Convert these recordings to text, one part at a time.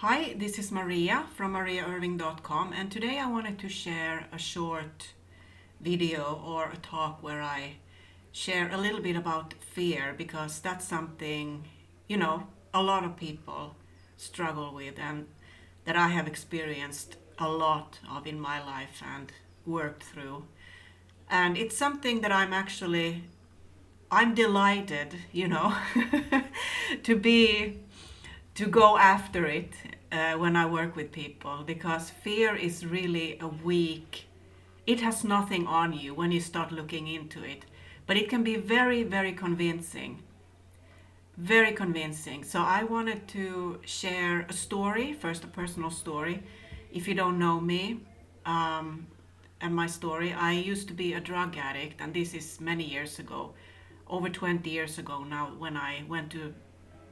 Hi, this is Maria from mariairving.com, and today I wanted to share a short video or a talk where I share a little bit about fear, because that's something, a lot of people struggle with and that I have experienced a lot of in my life and worked through. And it's something that I'm delighted, to be to go after it when I work with people, because fear is really a weak, it has nothing on you when you start looking into it, but it can be very, very convincing. Very convincing. So I wanted to share a story, first a personal story. If you don't know me and my story, I used to be a drug addict, and this is many years ago, over 20 years ago now, when I went to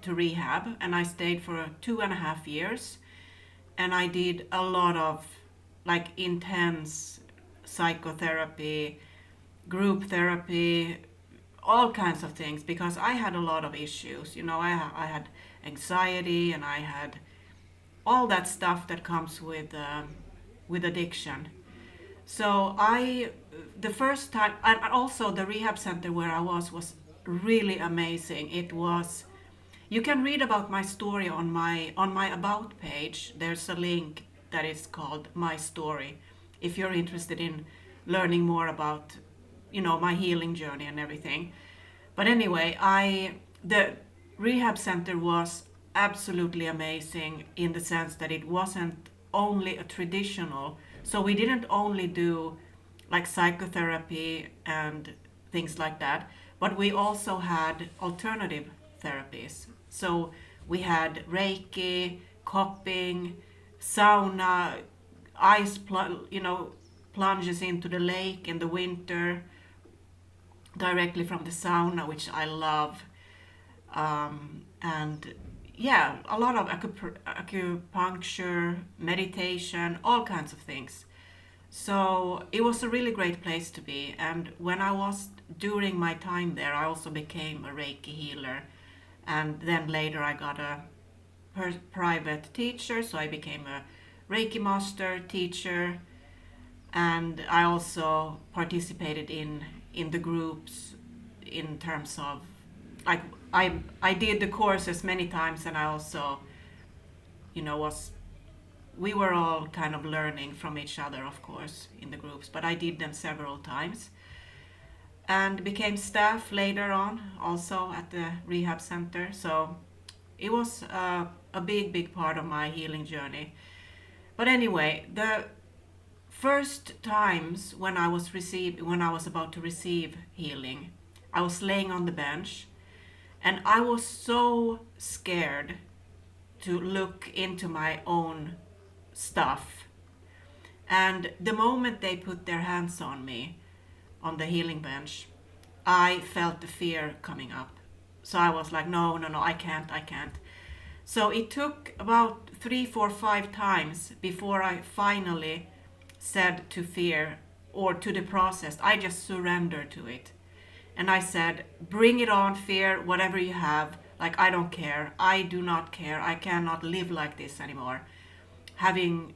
rehab, and I stayed for 2.5 years, and I did a lot of like intense psychotherapy, group therapy, all kinds of things, because I had a lot of issues. I had anxiety, and I had all that stuff that comes with addiction. So the first time, and also the rehab center where I was really amazing. It was, you can read about my story on my about page. There's a link that is called My Story, if you're interested in learning more about, my healing journey and everything. But anyway, the rehab center was absolutely amazing in the sense that it wasn't only a traditional. So we didn't only do like psychotherapy and things like that, but we also had alternative therapies. So we had Reiki, cupping, sauna, plunges into the lake in the winter directly from the sauna, which I love. And yeah, a lot of acupuncture, meditation, all kinds of things. So it was a really great place to be. And when I was during my time there, I also became a Reiki healer. And then later I got a private teacher, so I became a Reiki master teacher. And I also participated in the groups, in terms of like I did the courses many times, and I also was we were all kind of learning from each other, of course, in the groups, but I did them several times, and became staff later on also at the rehab center. So it was a big part of my healing journey. But anyway, the first times when I was about to receive healing, I was laying on the bench, and I was so scared to look into my own stuff. And the moment they put their hands on me on the healing bench, I felt the fear coming up. So I was like, no, no, no, I can't. So it took about 3, 4, 5 times before I finally said to fear, or to the process, I just surrendered to it. And I said, bring it on, fear, whatever you have. Like, I don't care. I do not care. I cannot live like this anymore. Having,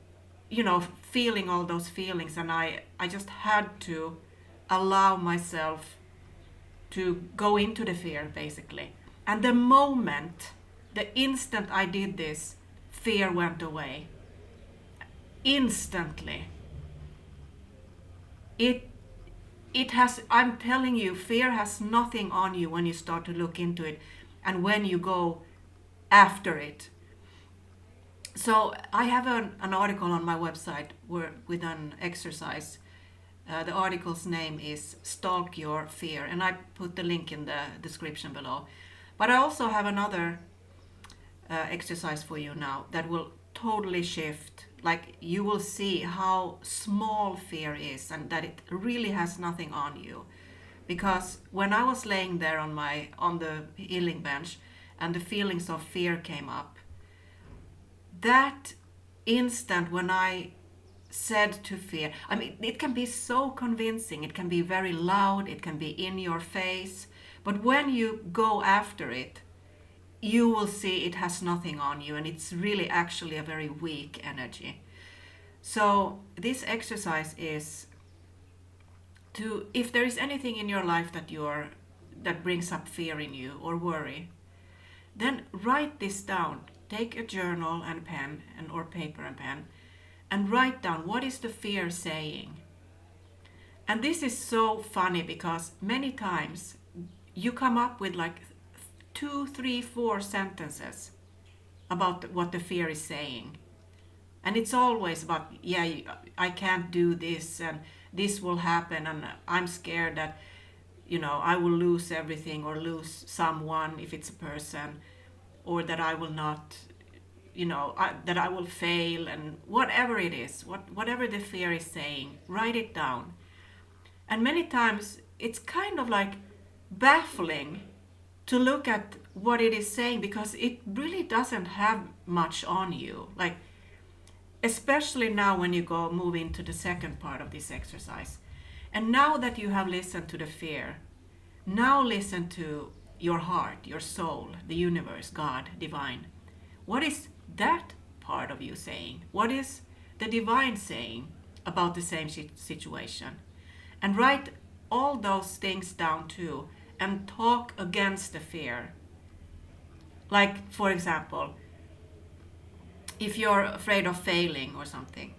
feeling all those feelings. And I just had to allow myself to go into the fear, basically. And the instant I did this, fear went away. Instantly. I'm telling you, fear has nothing on you when you start to look into it and when you go after it. So I have an article on my website with an exercise. The article's name is Stalk Your Fear, and I put the link in the description below. But I also have another exercise for you now that will totally shift. Like, you will see how small fear is, and that it really has nothing on you. Because when I was laying there on the healing bench, and the feelings of fear came up, that instant when I said to fear, I mean, it can be so convincing, it can be very loud, it can be in your face, but when you go after it, you will see it has nothing on you, and it's really actually a very weak energy. So this exercise is to, if there is anything in your life that brings up fear in you or worry, then write this down. Take a journal and pen or paper and pen, and write down what is the fear saying. And this is so funny because many times you come up with like 2, 3, 4 sentences about what the fear is saying. And it's always about, yeah, I can't do this, and this will happen, and I'm scared that, I will lose everything or lose someone if it's a person, or that I will not, that I will fail, and whatever it is, whatever the fear is saying, write it down. And many times it's kind of like baffling to look at what it is saying, because it really doesn't have much on you. Like, especially now when you move into the second part of this exercise. And now that you have listened to the fear, now listen to your heart, your soul, the universe, God, divine. What is that part of you saying? What is the divine saying about the same situation? And write all those things down too, and talk against the fear. Like, for example, if you're afraid of failing or something,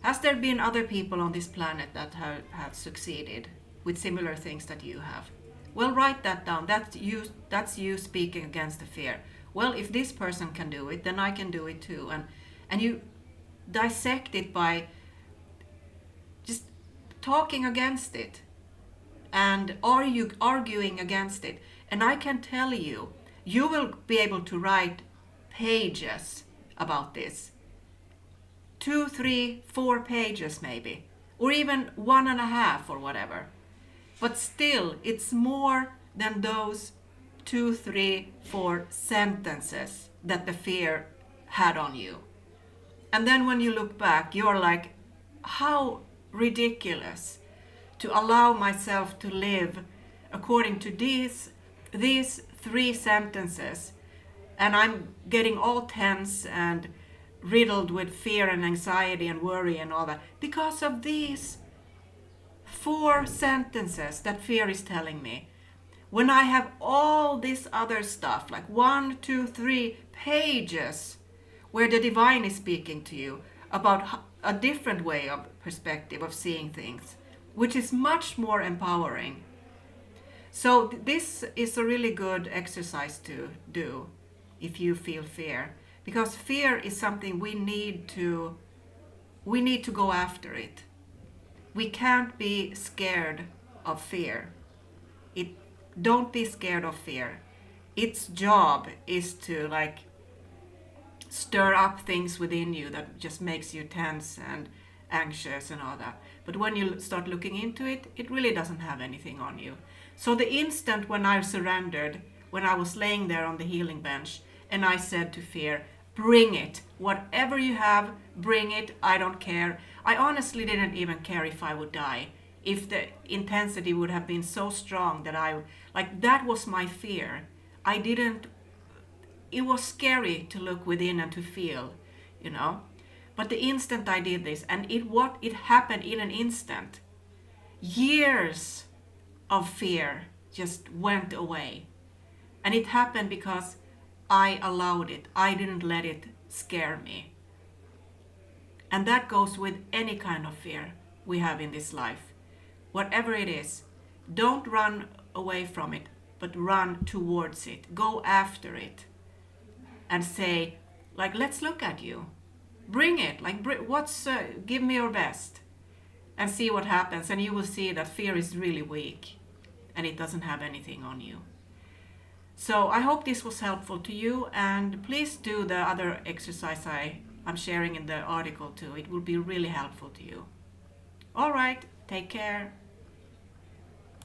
has there been other people on this planet that have succeeded with similar things that you have? Well, write that down. That's you speaking against the fear. Well, if this person can do it, then I can do it too. And you dissect it by just talking against it and arguing against it. And I can tell you, you will be able to write pages about this. 2, 3, 4 pages maybe, or even 1.5 or whatever. But still, it's more than those 2, 3, 4 sentences that the fear had on you. And then when you look back, you're like, how ridiculous to allow myself to live according to these 3 sentences. And I'm getting all tense and riddled with fear and anxiety and worry and all that because of these 4 sentences that fear is telling me. When I have all this other stuff, like 1, 2, 3 pages where the divine is speaking to you about a different way of perspective of seeing things, which is much more empowering. So this is a really good exercise to do if you feel fear, because fear is something we need to go after it. We can't be scared of fear. Don't be scared of fear. Its job is to stir up things within you that just makes you tense and anxious and all that. But when you start looking into it, it really doesn't have anything on you. So the instant when I surrendered, when I was laying there on the healing bench, and I said to fear, bring it. Whatever you have, bring it. I don't care. I honestly didn't even care if I would die. If the intensity would have been so strong that that was my fear. It was scary to look within and to feel, But the instant I did this, and it happened in an instant, years of fear just went away. And it happened because I allowed it. I didn't let it scare me. And that goes with any kind of fear we have in this life. Whatever it is, don't run away from it, but run towards it. Go after it. And say, let's look at you. Bring it. Give me your best. And see what happens. And you will see that fear is really weak. And it doesn't have anything on you. So I hope this was helpful to you, and please do the other exercise I'm sharing in the article too. It will be really helpful to you. All right, take care.